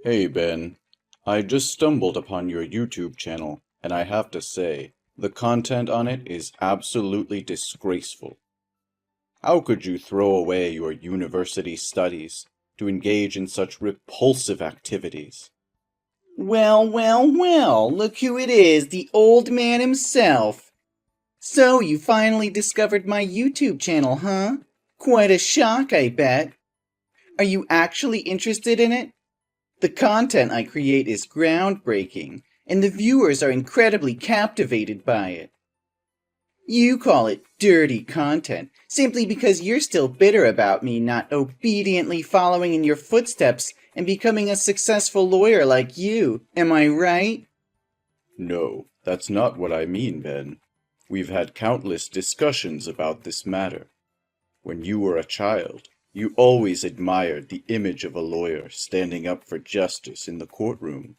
Hey Ben, I just stumbled upon your YouTube channel, and I have to say, the content on it is absolutely disgraceful. How could you throw away your university studies to engage in such repulsive activities? Well, well, well, look who it is, the old man himself. So, you finally discovered my YouTube channel, huh? Quite a shock, I bet. Are you actually interested in it? The content I create is groundbreaking, and the viewers are incredibly captivated by it. You call it dirty content, simply because you're still bitter about me not obediently following in your footsteps and becoming a successful lawyer like you. Am I right? No, that's not what I mean, Ben. We've had countless discussions about this matter. When you were a child, you always admired the image of a lawyer standing up for justice in the courtroom.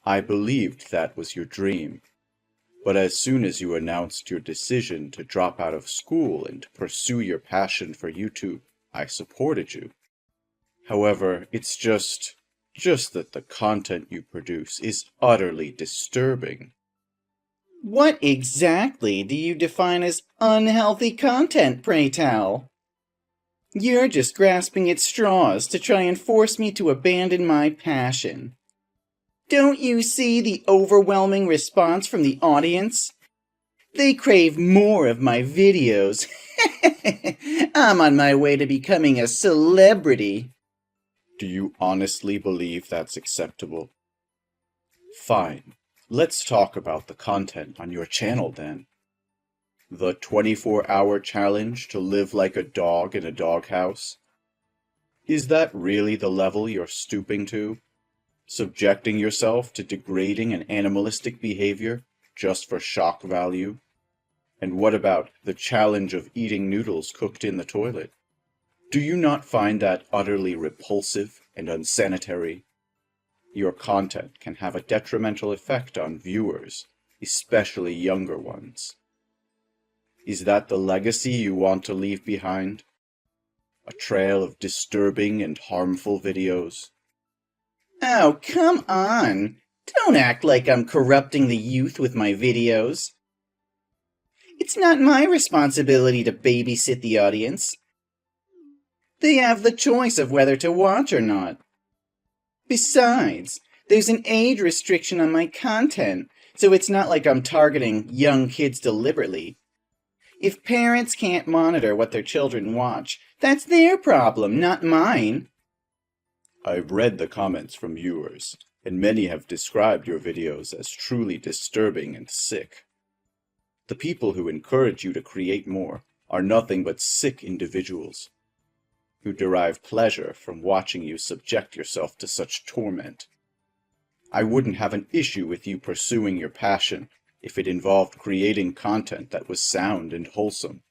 I believed that was your dream. But as soon as you announced your decision to drop out of school and pursue your passion for YouTube, I supported you. However, it's just that the content you produce is utterly disturbing. What exactly do you define as unhealthy content, pray tell? You're just grasping at straws to try and force me to abandon my passion. Don't you see the overwhelming response from the audience? They crave more of my videos. I'm on my way to becoming a celebrity. Do you honestly believe that's acceptable? Fine. Let's talk about the content on your channel then. The 24-hour challenge to live like a dog in a doghouse? Is that really the level you're stooping to? Subjecting yourself to degrading and animalistic behavior just for shock value? And what about the challenge of eating noodles cooked in the toilet? Do you not find that utterly repulsive and unsanitary? Your content can have a detrimental effect on viewers, especially younger ones. Is that the legacy you want to leave behind? A trail of disturbing and harmful videos? Oh, come on. Don't act like I'm corrupting the youth with my videos. It's not my responsibility to babysit the audience. They have the choice of whether to watch or not. Besides, there's an age restriction on my content, so it's not like I'm targeting young kids deliberately. If parents can't monitor what their children watch, that's their problem, not mine. I've read the comments from viewers, and many have described your videos as truly disturbing and sick. The people who encourage you to create more are nothing but sick individuals who derive pleasure from watching you subject yourself to such torment. I wouldn't have an issue with you pursuing your passion if it involved creating content that was sound and wholesome.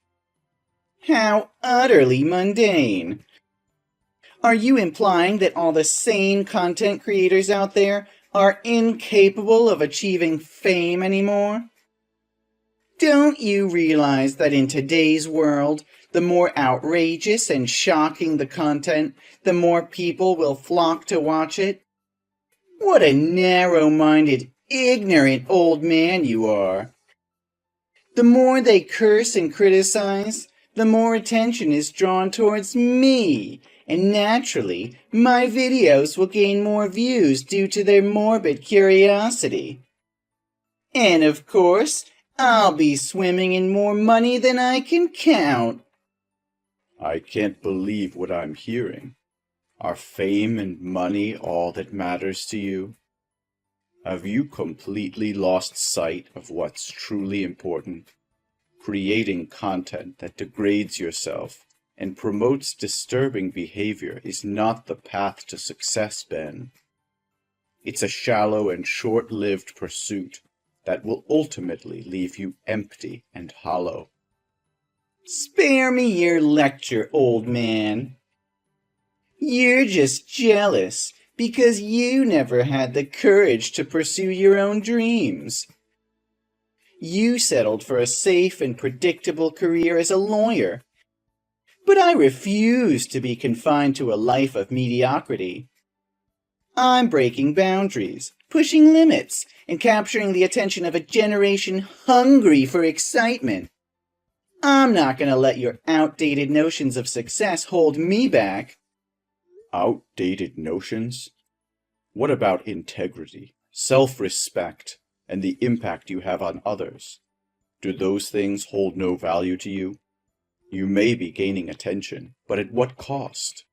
How utterly mundane. Are you implying that all the sane content creators out there are incapable of achieving fame anymore? Don't you realize that in today's world, the more outrageous and shocking the content, the more people will flock to watch it? What a narrow-minded, ignorant old man you are. The more they curse and criticize, the more attention is drawn towards me, and naturally, my videos will gain more views due to their morbid curiosity. And of course, I'll be swimming in more money than I can count. I can't believe what I'm hearing. Are fame and money all that matters to you? Have you completely lost sight of what's truly important? Creating content that degrades yourself and promotes disturbing behavior is not the path to success, Ben. It's a shallow and short-lived pursuit that will ultimately leave you empty and hollow. Spare me your lecture, old man. You're just jealous because you never had the courage to pursue your own dreams. You settled for a safe and predictable career as a lawyer. But I refuse to be confined to a life of mediocrity. I'm breaking boundaries, pushing limits, and capturing the attention of a generation hungry for excitement. I'm not going to let your outdated notions of success hold me back. Outdated notions? What about integrity, self-respect, and the impact you have on others? Do those things hold no value to you? You may be gaining attention, but at what cost?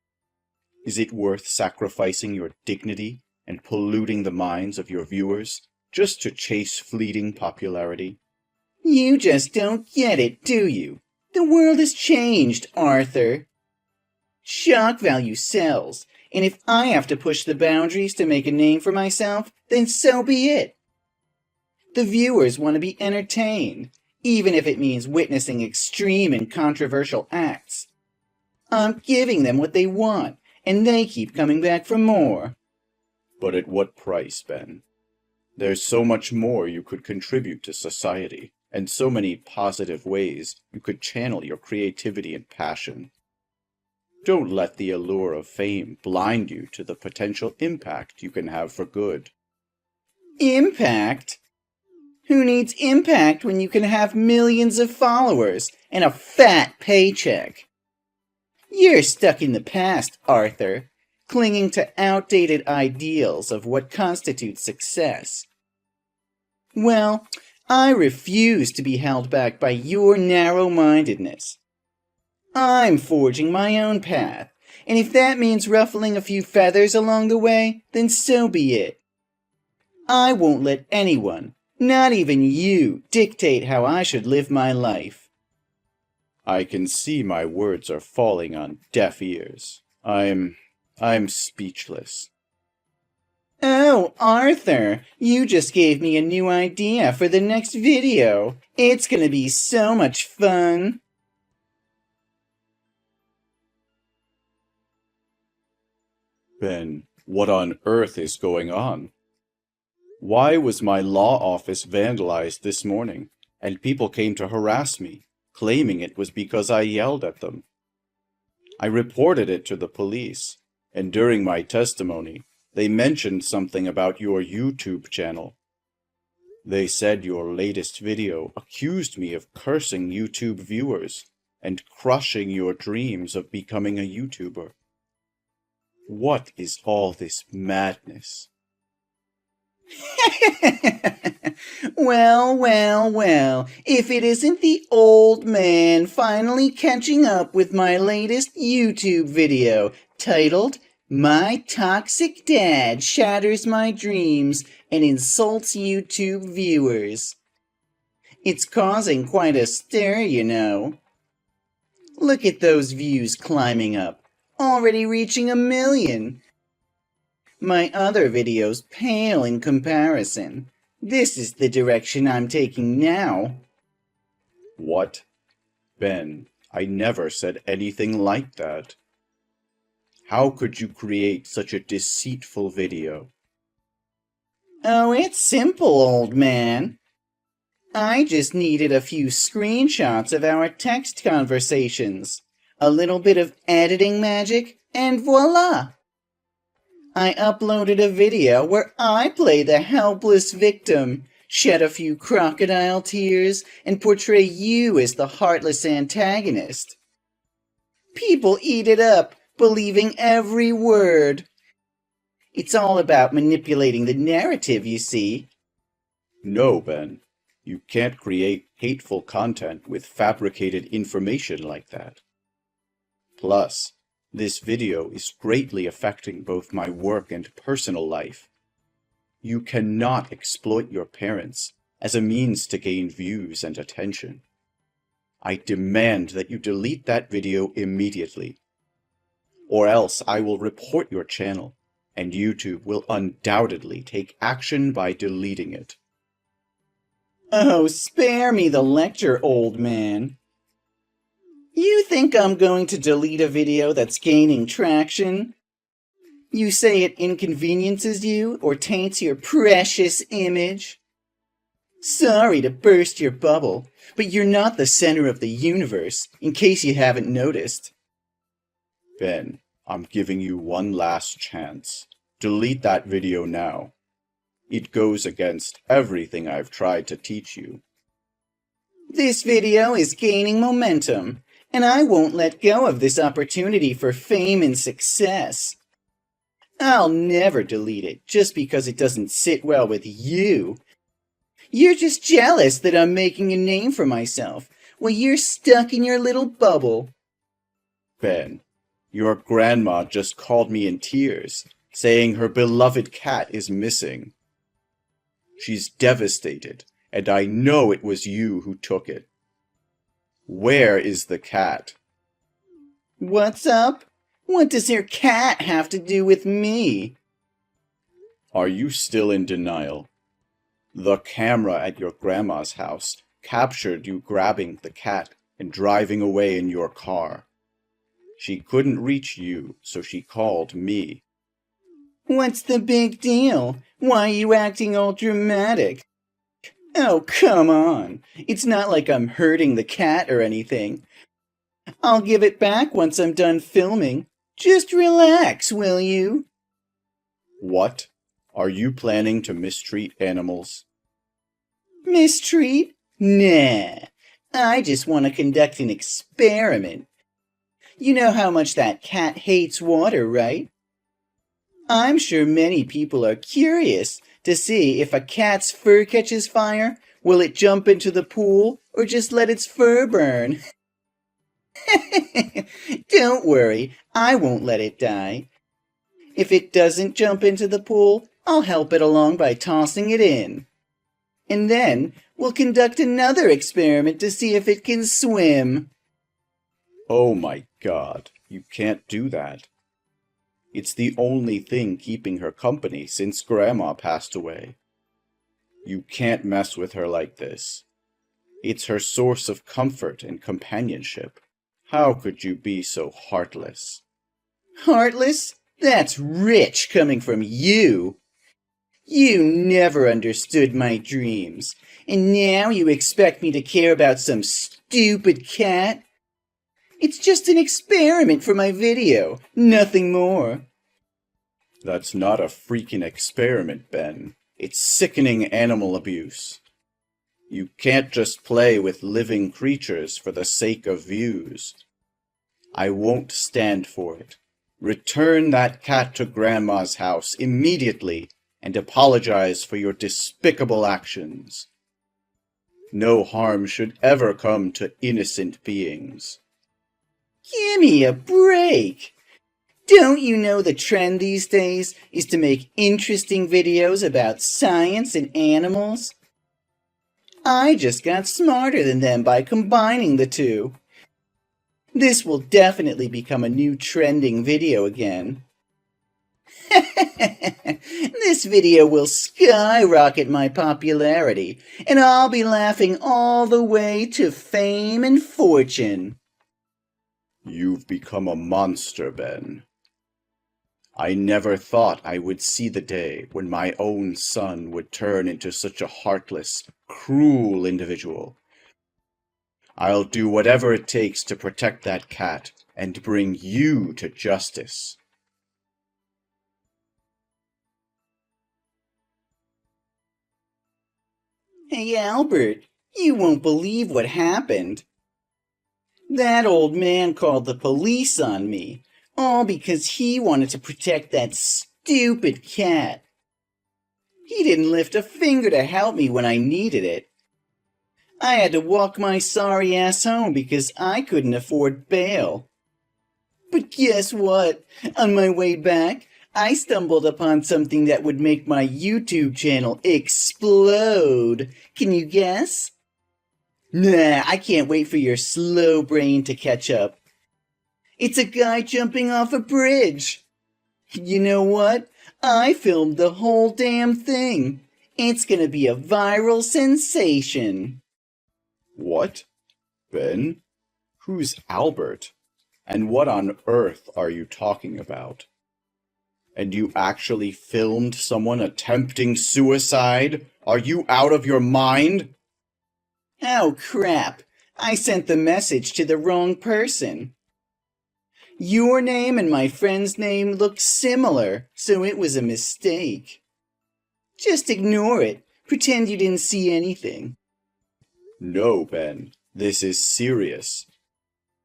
Is it worth sacrificing your dignity and polluting the minds of your viewers just to chase fleeting popularity? You just don't get it, do you? The world has changed, Arthur. Shock value sells, and if I have to push the boundaries to make a name for myself, then so be it. The viewers want to be entertained, even if it means witnessing extreme and controversial acts. I'm giving them what they want, and they keep coming back for more. But at what price, Ben? There's so much more you could contribute to society, and so many positive ways you could channel your creativity and passion. Don't let the allure of fame blind you to the potential impact you can have for good. Impact? Who needs impact when you can have millions of followers and a fat paycheck? You're stuck in the past, Arthur, clinging to outdated ideals of what constitutes success. Well, I refuse to be held back by your narrow-mindedness. I'm forging my own path, and if that means ruffling a few feathers along the way, then so be it. I won't let anyone, not even you, dictate how I should live my life. I can see my words are falling on deaf ears. I'm speechless. Oh, Arthur, you just gave me a new idea for the next video. It's gonna be so much fun. Ben, what on earth is going on? Why was my law office vandalized this morning, and people came to harass me, claiming it was because I yelled at them? I reported it to the police, and during my testimony, they mentioned something about your YouTube channel. They said your latest video accused me of cursing YouTube viewers and crushing your dreams of becoming a YouTuber. What is all this madness? Well, if it isn't the old man finally catching up with my latest YouTube video titled, "My Toxic Dad Shatters My Dreams and Insults YouTube Viewers." It's causing quite a stir, you know. Look at those views climbing up, already reaching 1 million. My other videos pale in comparison. This is the direction I'm taking now. What? Ben, I never said anything like that. How could you create such a deceitful video? Oh, it's simple, old man. I just needed a few screenshots of our text conversations, a little bit of editing magic, and voila! I uploaded a video where I play the helpless victim, shed a few crocodile tears, and portray you as the heartless antagonist. People eat it up, believing every word. It's all about manipulating the narrative, you see. No, Ben. You can't create hateful content with fabricated information like that. Plus, this video is greatly affecting both my work and personal life. You cannot exploit your parents as a means to gain views and attention. I demand that you delete that video immediately, or else I will report your channel, and YouTube will undoubtedly take action by deleting it. Oh, spare me the lecture, old man. You think I'm going to delete a video that's gaining traction? You say it inconveniences you or taints your precious image? Sorry to burst your bubble, but you're not the center of the universe, in case you haven't noticed. Ben, I'm giving you one last chance. Delete that video now. It goes against everything I've tried to teach you. This video is gaining momentum, and I won't let go of this opportunity for fame and success. I'll never delete it just because it doesn't sit well with you. You're just jealous that I'm making a name for myself while you're stuck in your little bubble. Ben, your grandma just called me in tears, saying her beloved cat is missing. She's devastated, and I know it was you who took it. Where is the cat? What's up? What does your cat have to do with me? Are you still in denial? The camera at your grandma's house captured you grabbing the cat and driving away in your car. She couldn't reach you, so she called me. What's the big deal? Why are you acting all dramatic? Oh, come on. It's not like I'm hurting the cat or anything. I'll give it back once I'm done filming. Just relax, will you? What? Are you planning to mistreat animals? Mistreat? Nah. I just want to conduct an experiment. You know how much that cat hates water, right? I'm sure many people are curious to see if a cat's fur catches fire, will it jump into the pool or just let its fur burn? Don't worry, I won't let it die. If it doesn't jump into the pool, I'll help it along by tossing it in. And then we'll conduct another experiment to see if it can swim. Oh my God, you can't do that. It's the only thing keeping her company since Grandma passed away. You can't mess with her like this. It's her source of comfort and companionship. How could you be so heartless? Heartless? That's rich coming from you. You never understood my dreams, and now you expect me to care about some stupid cat? It's just an experiment for my video, nothing more. That's not a freaking experiment, Ben. It's sickening animal abuse. You can't just play with living creatures for the sake of views. I won't stand for it. Return that cat to Grandma's house immediately and apologize for your despicable actions. No harm should ever come to innocent beings. Give me a break! Don't you know the trend these days is to make interesting videos about science and animals? I just got smarter than them by combining the two. This will definitely become a new trending video again. This video will skyrocket my popularity, and I'll be laughing all the way to fame and fortune. You've become a monster, Ben. I never thought I would see the day when my own son would turn into such a heartless, cruel individual. I'll do whatever it takes to protect that cat and bring you to justice. Hey, Albert, you won't believe what happened. That old man called the police on me, all because he wanted to protect that stupid cat. He didn't lift a finger to help me when I needed it. I had to walk my sorry ass home because I couldn't afford bail. But guess what? On my way back, I stumbled upon something that would make my YouTube channel explode. Can you guess? Nah, I can't wait for your slow brain to catch up. It's a guy jumping off a bridge. You know what? I filmed the whole damn thing. It's gonna be a viral sensation. What? Ben? Who's Albert? And what on earth are you talking about? And you actually filmed someone attempting suicide? Are you out of your mind? Oh crap, I sent the message to the wrong person. Your name and my friend's name looked similar, so it was a mistake. Just ignore it. Pretend you didn't see anything. No, Ben, this is serious.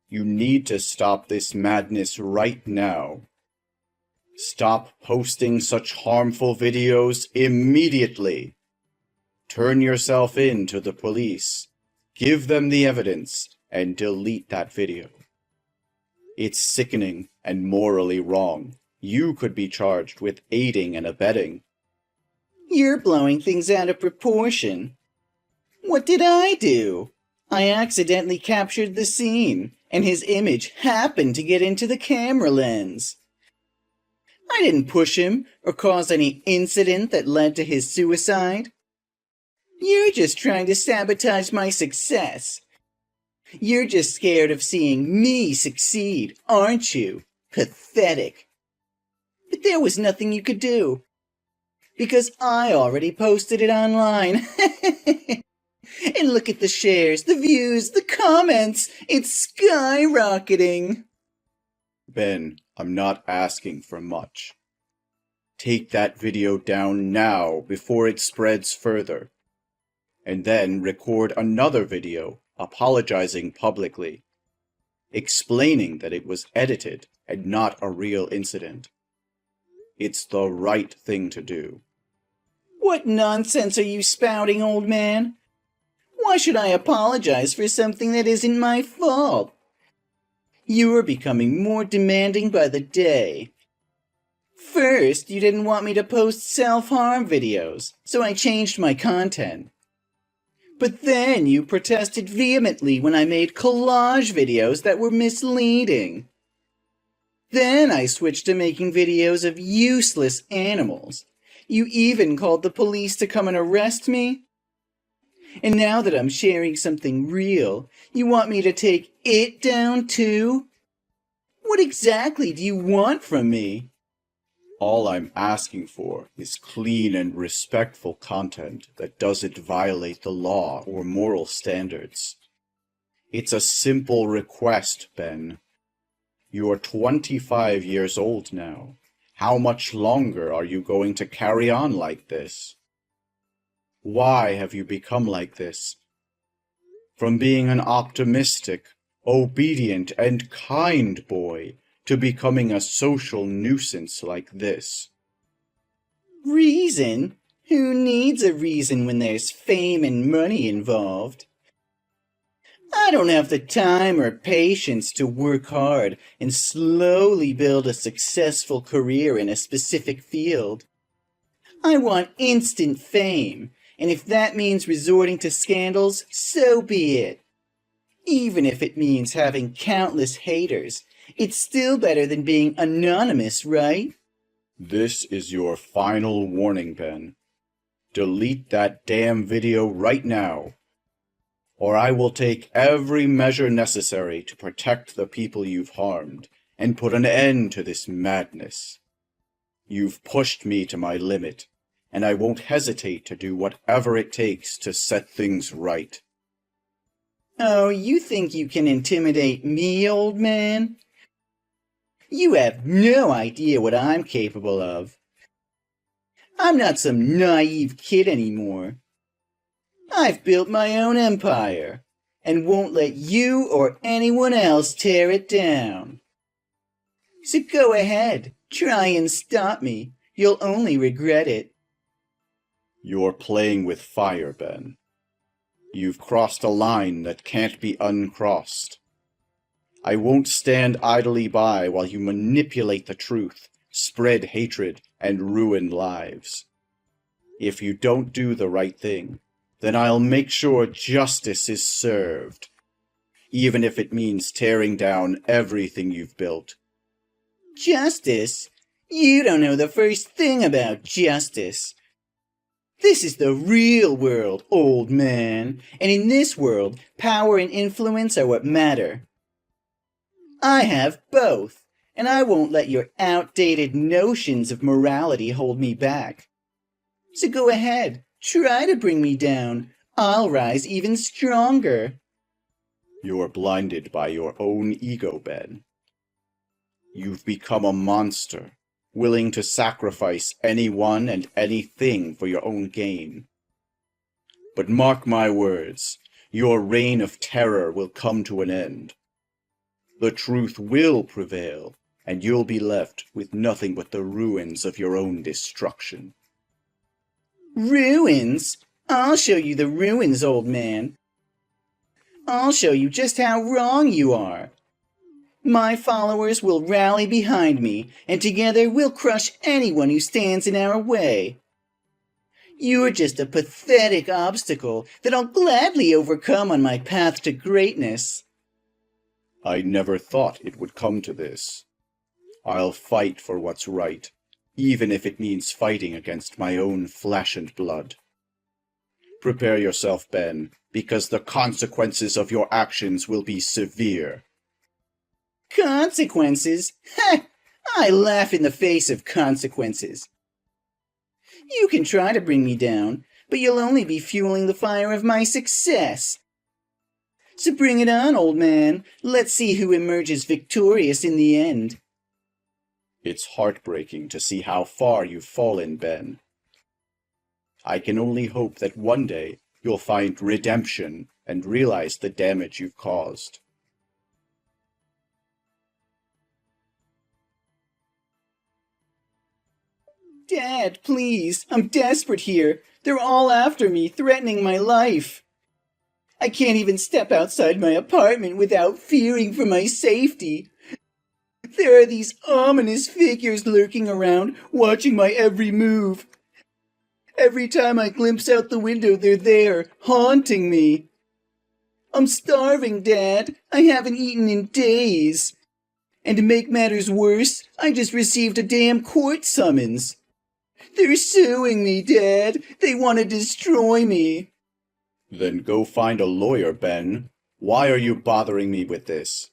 You need to stop this madness right now. Stop posting such harmful videos immediately. Turn yourself in to the police. Give them the evidence and delete that video. It's sickening and morally wrong. You could be charged with aiding and abetting. You're blowing things out of proportion. What did I do? I accidentally captured the scene, and his image happened to get into the camera lens. I didn't push him or cause any incident that led to his suicide. You're just trying to sabotage my success. You're just scared of seeing me succeed, aren't you? Pathetic. But there was nothing you could do, because I already posted it online. And look at the shares, the views, the comments. It's skyrocketing. Ben, I'm not asking for much. Take that video down now before it spreads further. And then record another video apologizing publicly, explaining that it was edited and not a real incident. It's the right thing to do. What nonsense are you spouting, old man? Why should I apologize for something that isn't my fault? You are becoming more demanding by the day. First, you didn't want me to post self-harm videos, so I changed my content. But then you protested vehemently when I made collage videos that were misleading. Then I switched to making videos of useless animals. You even called the police to come and arrest me. And now that I'm sharing something real, you want me to take it down too? What exactly do you want from me? All I'm asking for is clean and respectful content that doesn't violate the law or moral standards. It's a simple request, Ben. You're 25 years old now. How much longer are you going to carry on like this? Why have you become like this? From being an optimistic, obedient, and kind boy to becoming a social nuisance like this. Reason? Who needs a reason when there's fame and money involved? I don't have the time or patience to work hard and slowly build a successful career in a specific field. I want instant fame, and if that means resorting to scandals, so be it. Even if it means having countless haters, it's still better than being anonymous, right? This is your final warning, Ben. Delete that damn video right now, or I will take every measure necessary to protect the people you've harmed and put an end to this madness. You've pushed me to my limit, and I won't hesitate to do whatever it takes to set things right. Oh, you think you can intimidate me, old man? You have no idea what I'm capable of. I'm not some naive kid anymore. I've built my own empire, and won't let you or anyone else tear it down. So go ahead, try and stop me. You'll only regret it. You're playing with fire, Ben. You've crossed a line that can't be uncrossed. I won't stand idly by while you manipulate the truth, spread hatred, and ruin lives. If you don't do the right thing, then I'll make sure justice is served, even if it means tearing down everything you've built. Justice? You don't know the first thing about justice. This is the real world, old man, and in this world, power and influence are what matter. I have both, and I won't let your outdated notions of morality hold me back. So go ahead, try to bring me down. I'll rise even stronger. You're blinded by your own ego, Ben. You've become a monster, willing to sacrifice anyone and anything for your own gain. But mark my words, your reign of terror will come to an end. The truth will prevail, and you'll be left with nothing but the ruins of your own destruction. Ruins? I'll show you the ruins, old man. I'll show you just how wrong you are. My followers will rally behind me, and together we'll crush anyone who stands in our way. You're just a pathetic obstacle that I'll gladly overcome on my path to greatness. I never thought it would come to this. I'll fight for what's right, even if it means fighting against my own flesh and blood. Prepare yourself, Ben, because the consequences of your actions will be severe. Consequences? Ha! I laugh in the face of consequences. You can try to bring me down, but you'll only be fueling the fire of my success. So bring it on, old man. Let's see who emerges victorious in the end. It's heartbreaking to see how far you've fallen, Ben. I can only hope that one day you'll find redemption and realize the damage you've caused. Dad, please, I'm desperate here. They're all after me, threatening my life. I can't even step outside my apartment without fearing for my safety. There are these ominous figures lurking around, watching my every move. Every time I glimpse out the window, they're there, haunting me. I'm starving, Dad. I haven't eaten in days. And to make matters worse, I just received a damn court summons. They're suing me, Dad. They want to destroy me. Then go find a lawyer, Ben. Why are you bothering me with this?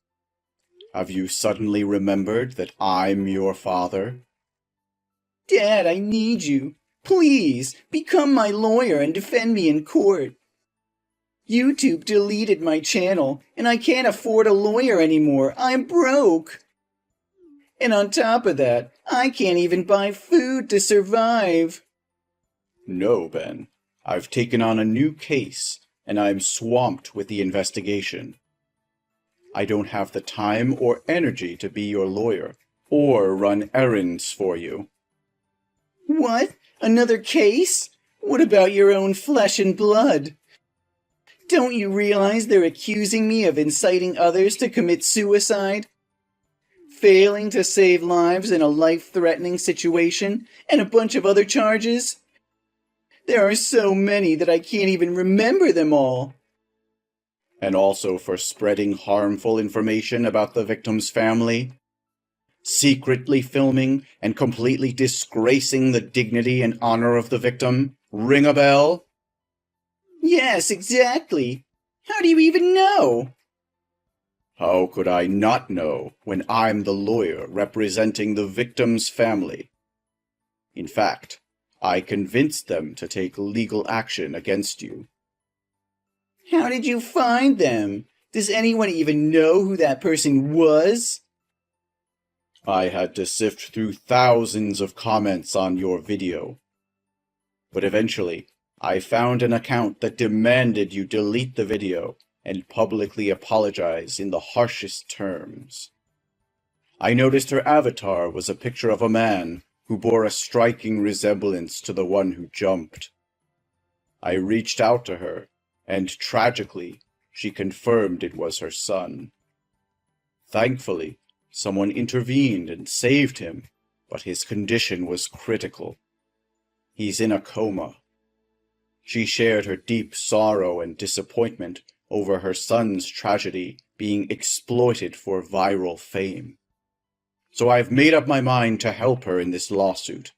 Have you suddenly remembered that I'm your father? Dad, I need you. Please, become my lawyer and defend me in court. YouTube deleted my channel, and I can't afford a lawyer anymore. I'm broke. And on top of that, I can't even buy food to survive. No, Ben. I've taken on a new case, and I'm swamped with the investigation. I don't have the time or energy to be your lawyer, or run errands for you. What? Another case? What about your own flesh and blood? Don't you realize they're accusing me of inciting others to commit suicide? Failing to save lives in a life-threatening situation, and a bunch of other charges? There are so many that I can't even remember them all. And also for spreading harmful information about the victim's family, secretly filming and completely disgracing the dignity and honor of the victim. Ring a bell? Yes, exactly. How do you even know? How could I not know when I'm the lawyer representing the victim's family? In fact, I convinced them to take legal action against you. How did you find them? Does anyone even know who that person was? I had to sift through thousands of comments on your video. But eventually, I found an account that demanded you delete the video and publicly apologize in the harshest terms. I noticed her avatar was a picture of a man who bore a striking resemblance to the one who jumped. I reached out to her, and tragically, she confirmed it was her son. Thankfully, someone intervened and saved him, but his condition was critical. He's in a coma. She shared her deep sorrow and disappointment over her son's tragedy being exploited for viral fame. So I've made up my mind to help her in this lawsuit,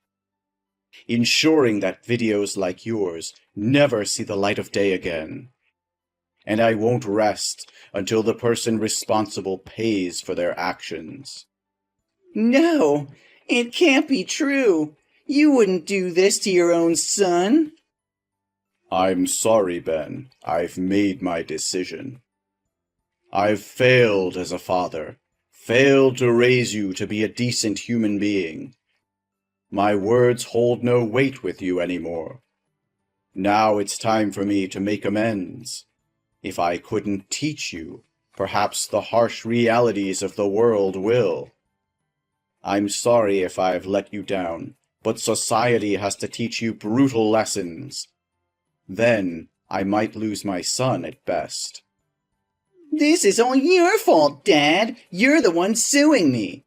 ensuring that videos like yours never see the light of day again. And I won't rest until the person responsible pays for their actions. No, it can't be true. You wouldn't do this to your own son. I'm sorry, Ben. I've made my decision. I've failed as a father, failed to raise you to be a decent human being. My words hold no weight with you anymore. Now it's time for me to make amends. If I couldn't teach you, perhaps the harsh realities of the world will. I'm sorry if I've let you down, but society has to teach you brutal lessons. Then I might lose my son at best. This is all your fault, Dad. You're the one suing me.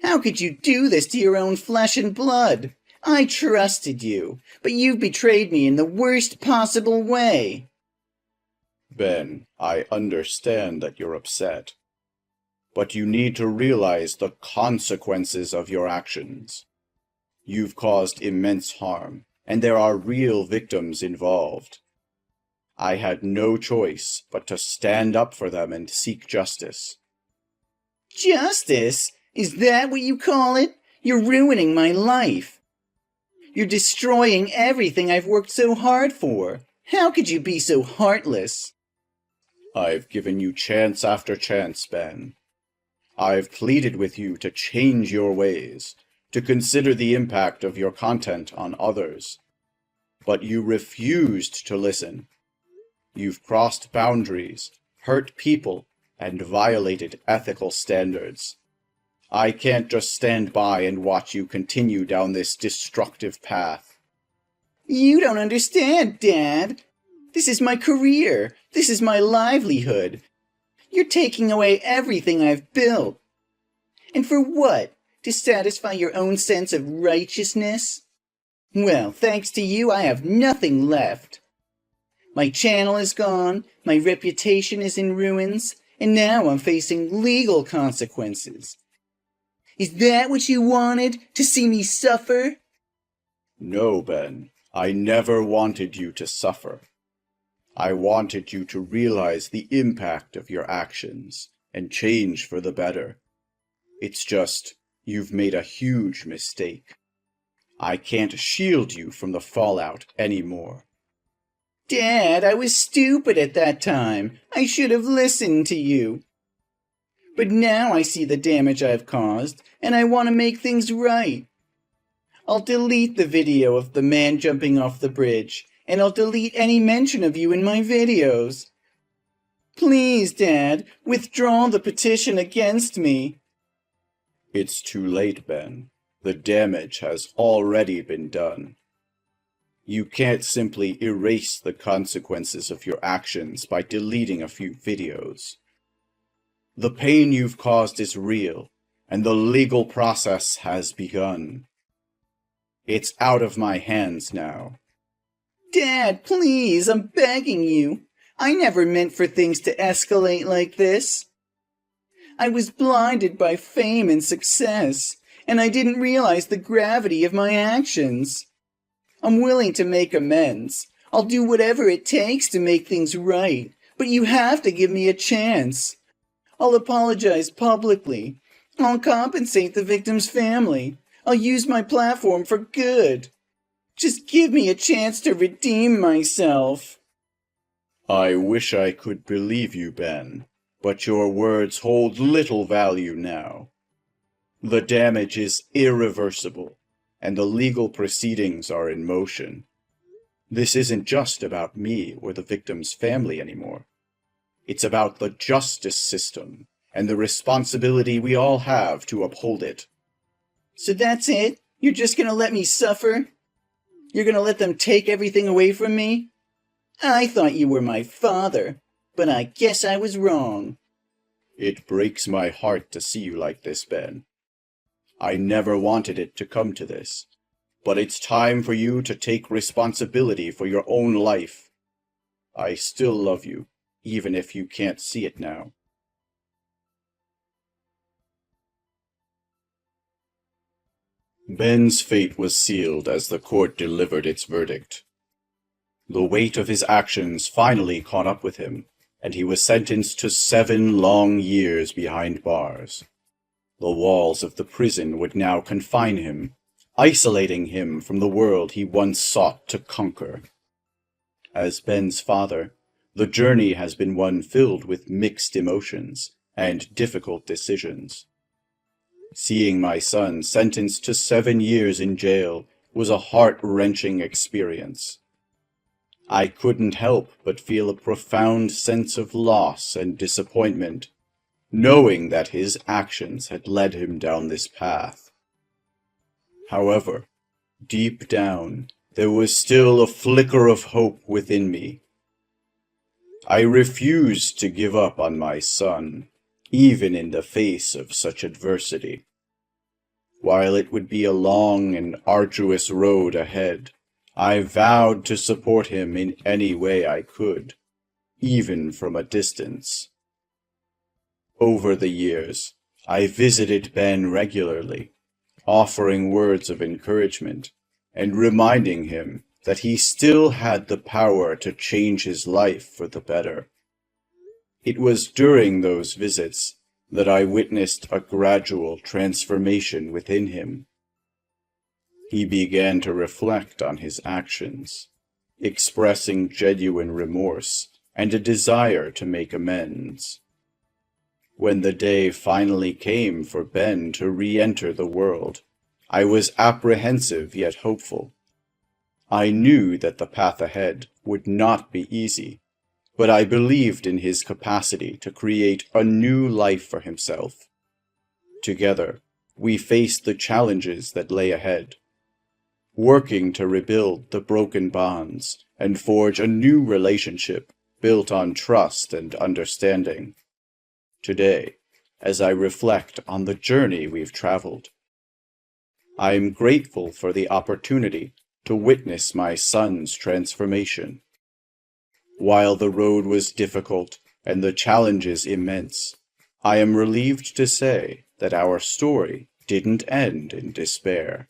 How could you do this to your own flesh and blood? I trusted you, but you've betrayed me in the worst possible way. Ben, I understand that you're upset, but you need to realize the consequences of your actions. You've caused immense harm, and there are real victims involved. I had no choice but to stand up for them and seek justice. Justice? Is that what you call it? You're ruining my life. You're destroying everything I've worked so hard for. How could you be so heartless? I've given you chance after chance, Ben. I've pleaded with you to change your ways, to consider the impact of your content on others. But you refused to listen. You've crossed boundaries, hurt people, and violated ethical standards. I can't just stand by and watch you continue down this destructive path. You don't understand, Dad. This is my career. This is my livelihood. You're taking away everything I've built. And for what? To satisfy your own sense of righteousness? Well, thanks to you, I have nothing left. My channel is gone, my reputation is in ruins, and now I'm facing legal consequences. Is that what you wanted? To see me suffer? No, Ben. I never wanted you to suffer. I wanted you to realize the impact of your actions and change for the better. It's just, you've made a huge mistake. I can't shield you from the fallout anymore. Dad, I was stupid at that time. I should have listened to you. But now I see the damage I've caused, and I want to make things right. I'll delete the video of the man jumping off the bridge, and I'll delete any mention of you in my videos. Please, Dad, withdraw the petition against me. It's too late, Ben. The damage has already been done. You can't simply erase the consequences of your actions by deleting a few videos. The pain you've caused is real, and the legal process has begun. It's out of my hands now. Dad, please, I'm begging you. I never meant for things to escalate like this. I was blinded by fame and success, and I didn't realize the gravity of my actions. I'm willing to make amends. I'll do whatever it takes to make things right, but you have to give me a chance. I'll apologize publicly. I'll compensate the victim's family. I'll use my platform for good. Just give me a chance to redeem myself. I wish I could believe you, Ben, but your words hold little value now. The damage is irreversible, and the legal proceedings are in motion. This isn't just about me or the victim's family anymore. It's about the justice system and the responsibility we all have to uphold it. So that's it? You're just gonna let me suffer? You're gonna let them take everything away from me? I thought you were my father, but I guess I was wrong. It breaks my heart to see you like this, Ben. I never wanted it to come to this, but it's time for you to take responsibility for your own life. I still love you, even if you can't see it now. Ben's fate was sealed as the court delivered its verdict. The weight of his actions finally caught up with him, and he was sentenced to 7 long years behind bars. The walls of the prison would now confine him, isolating him from the world he once sought to conquer. As Ben's father, the journey has been one filled with mixed emotions, and difficult decisions. Seeing my son sentenced to 7 years in jail was a heart-wrenching experience. I couldn't help but feel a profound sense of loss and disappointment, knowing that his actions had led him down this path. However, deep down, there was still a flicker of hope within me. I refused to give up on my son, even in the face of such adversity. While it would be a long and arduous road ahead, I vowed to support him in any way I could, even from a distance. Over the years, I visited Ben regularly, offering words of encouragement and reminding him that he still had the power to change his life for the better. It was during those visits that I witnessed a gradual transformation within him. He began to reflect on his actions, expressing genuine remorse and a desire to make amends. When the day finally came for Ben to re-enter the world, I was apprehensive yet hopeful. I knew that the path ahead would not be easy, but I believed in his capacity to create a new life for himself. Together, we faced the challenges that lay ahead, working to rebuild the broken bonds and forge a new relationship built on trust and understanding. Today, as I reflect on the journey we've traveled, I am grateful for the opportunity to witness my son's transformation. While the road was difficult and the challenges immense, I am relieved to say that our story didn't end in despair.